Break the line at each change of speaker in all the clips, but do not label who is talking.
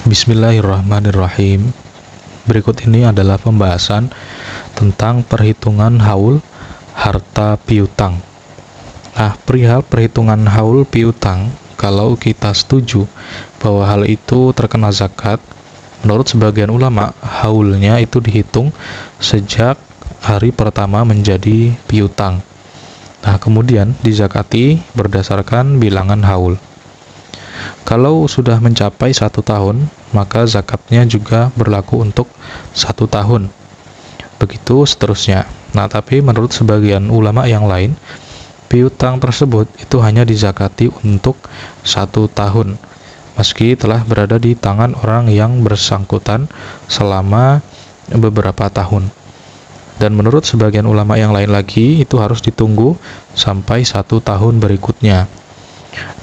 Bismillahirrahmanirrahim. Berikut ini adalah pembahasan tentang perhitungan haul harta piutang. Nah, perihal perhitungan haul piutang, kalau kita setuju bahwa hal itu terkena zakat, menurut sebagian ulama, haulnya itu dihitung sejak hari pertama menjadi piutang. Nah, kemudian dizakati berdasarkan bilangan haul. Kalau sudah mencapai 1 tahun, maka zakatnya juga berlaku untuk 1 tahun. Begitu seterusnya. Nah, tapi menurut sebagian ulama yang lain, piutang tersebut itu hanya dizakati untuk 1 tahun, meski telah berada di tangan orang yang bersangkutan selama beberapa tahun. Dan menurut sebagian ulama yang lain lagi, itu harus ditunggu sampai 1 tahun berikutnya.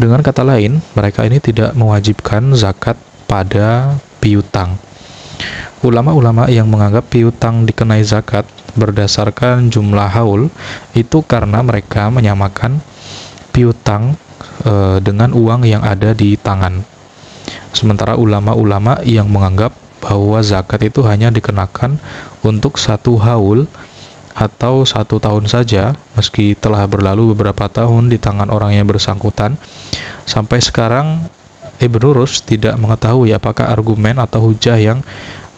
Dengan kata lain, mereka ini tidak mewajibkan zakat pada piutang. Ulama-ulama yang menganggap piutang dikenai zakat berdasarkan jumlah haul itu karena mereka menyamakan piutang dengan uang yang ada di tangan. Sementara ulama-ulama yang menganggap bahwa zakat itu hanya dikenakan untuk 1 haul atau 1 tahun saja, meski telah berlalu beberapa tahun di tangan orang yang bersangkutan. Sampai sekarang Ibnu Rushd tidak mengetahui apakah argumen atau hujah yang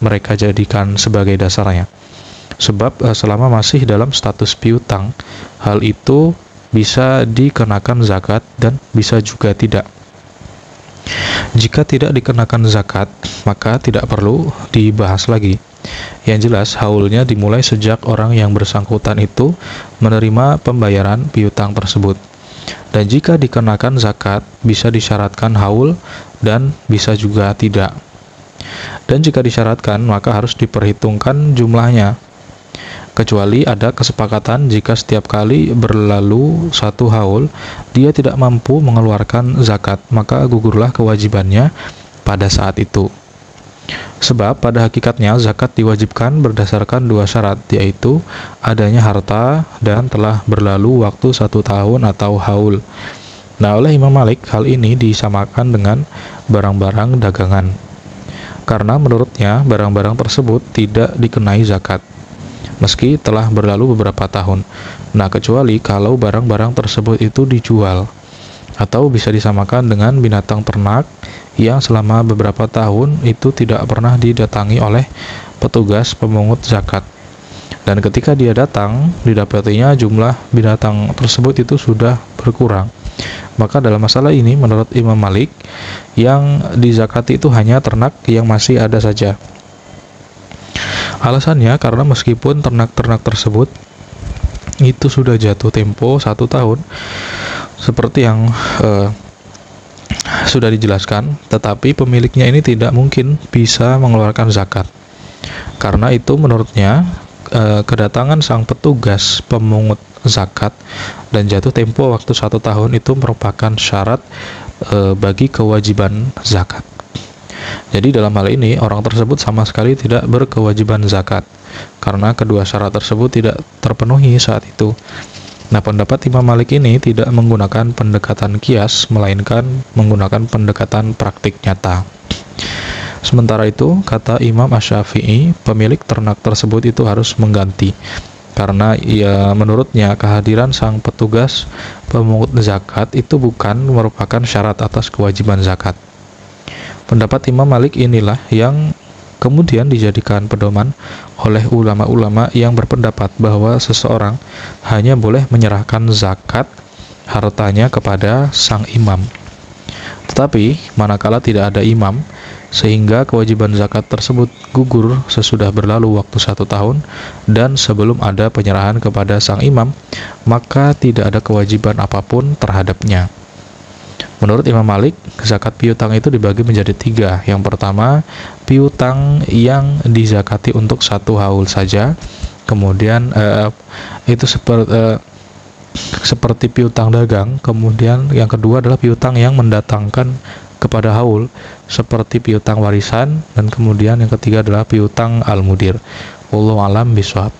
mereka jadikan sebagai dasarnya. Sebab selama masih dalam status piutang, hal itu bisa dikenakan zakat dan bisa juga tidak. Jika tidak dikenakan zakat, maka tidak perlu dibahas lagi. Yang jelas, haulnya dimulai sejak orang yang bersangkutan itu menerima pembayaran piutang tersebut. Dan jika dikenakan zakat, bisa disyaratkan haul dan bisa juga tidak. Dan jika disyaratkan, maka harus diperhitungkan jumlahnya. Kecuali ada kesepakatan jika setiap kali berlalu 1 haul, dia tidak mampu mengeluarkan zakat, maka gugurlah kewajibannya pada saat itu. Sebab pada hakikatnya zakat diwajibkan berdasarkan 2 syarat, yaitu adanya harta dan telah berlalu waktu 1 tahun atau haul. Nah, oleh Imam Malik, hal ini disamakan dengan barang-barang dagangan, karena menurutnya barang-barang tersebut tidak dikenai zakat meski telah berlalu beberapa tahun. Nah, kecuali kalau barang-barang tersebut itu dijual, atau bisa disamakan dengan binatang ternak yang selama beberapa tahun itu tidak pernah didatangi oleh petugas pemungut zakat. Dan ketika dia datang, didapatinya jumlah binatang tersebut itu sudah berkurang. Maka dalam masalah ini, menurut Imam Malik, yang dizakati itu hanya ternak yang masih ada saja. Alasannya karena meskipun ternak-ternak tersebut itu sudah jatuh tempo 1 tahun, seperti yang sudah dijelaskan, tetapi pemiliknya ini tidak mungkin bisa mengeluarkan zakat. Karena itu menurutnya kedatangan sang petugas pemungut zakat dan jatuh tempo waktu 1 tahun itu merupakan syarat bagi kewajiban zakat. Jadi dalam hal ini orang tersebut sama sekali tidak berkewajiban zakat karena kedua syarat tersebut tidak terpenuhi saat itu. Nah, pendapat Imam Malik ini tidak menggunakan pendekatan kias, melainkan menggunakan pendekatan praktik nyata. Sementara itu, kata Imam Asy-Syafi'i, pemilik ternak tersebut itu harus mengganti, karena menurutnya kehadiran sang petugas pemungut zakat itu bukan merupakan syarat atas kewajiban zakat. Pendapat Imam Malik inilah yang kemudian dijadikan pedoman oleh ulama-ulama yang berpendapat bahwa seseorang hanya boleh menyerahkan zakat hartanya kepada sang imam. Tetapi manakala tidak ada imam, sehingga kewajiban zakat tersebut gugur sesudah berlalu waktu 1 tahun dan sebelum ada penyerahan kepada sang imam, maka tidak ada kewajiban apapun terhadapnya. Menurut Imam Malik, zakat piutang itu dibagi menjadi 3. Yang pertama, piutang yang dizakati untuk 1 haul saja. Kemudian itu seperti piutang dagang. Kemudian yang kedua adalah piutang yang mendatangkan kepada haul, seperti piutang warisan. Dan kemudian yang ketiga adalah piutang al-mudir. Wallahu a'lam bishawab.